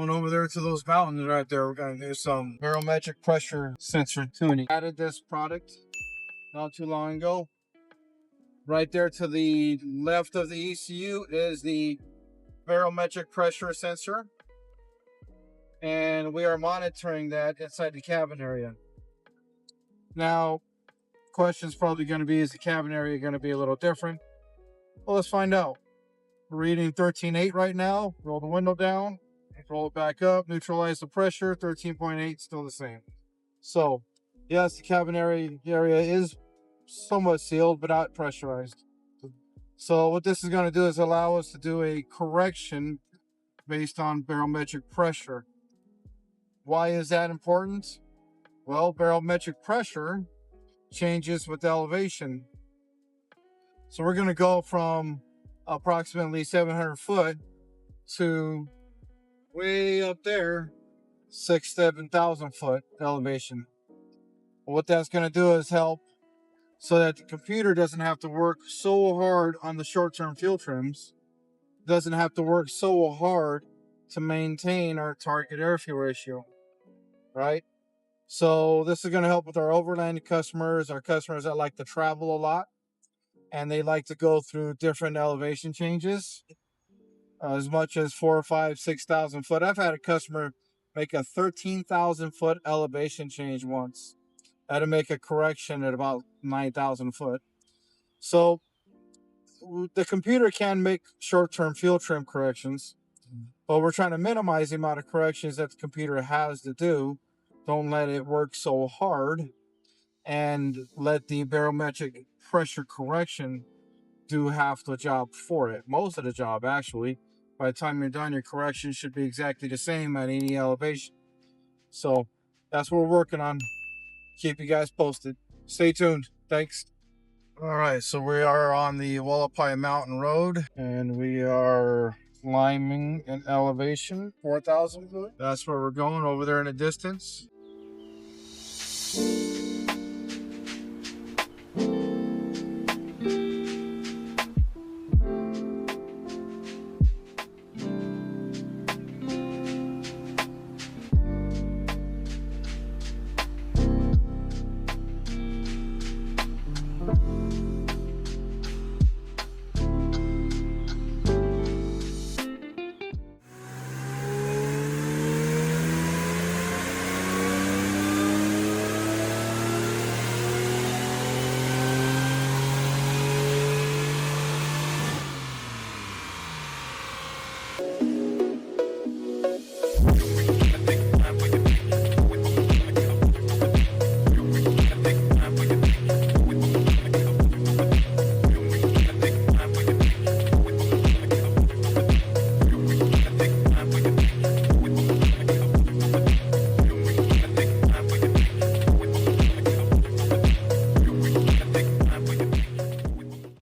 Going over there to those mountains right there, we're gonna do some barometric pressure sensor tuning. Added this product not too long ago. Right there to the left of the ECU is the barometric pressure sensor, and we are monitoring that inside the cabin area. Now, question's probably going to be, is the cabin area going to be a little different? Well, let's find out. We're reading 13.8 right now. Roll the window down, roll it back up, neutralize the pressure. 13.8, still the same. So yes, the cabin area is somewhat sealed but not pressurized. So what this is going to do is allow us to do a correction based on barometric pressure. Why is that important? Well, barometric pressure changes with elevation. So we're going to go from approximately 700 foot to way up there, 7,000 foot elevation. What that's going to do is help so that the computer doesn't have to work so hard on the short-term fuel trims, doesn't have to work so hard to maintain our target air-fuel ratio, right? So this is going to help with our overland customers, our customers that like to travel a lot, and they like to go through different elevation changes, as much as 4,000 or 5,000, 6,000 foot. I've had a customer make a 13,000 foot elevation change once. I had to make a correction at about 9,000 foot. So the computer can make short-term fuel trim corrections, but we're trying to minimize the amount of corrections that the computer has to do. Don't let it work so hard, and let the barometric pressure correction do half the job for it. Most of the job, actually. By the time you're done, your correction should be exactly the same at any elevation. So that's what we're working on. Keep you guys posted. Stay tuned. Thanks. All right, so we are on the Wallapai Mountain Road, and we are climbing an elevation, 4,000 foot. That's where we're going, over there in the distance.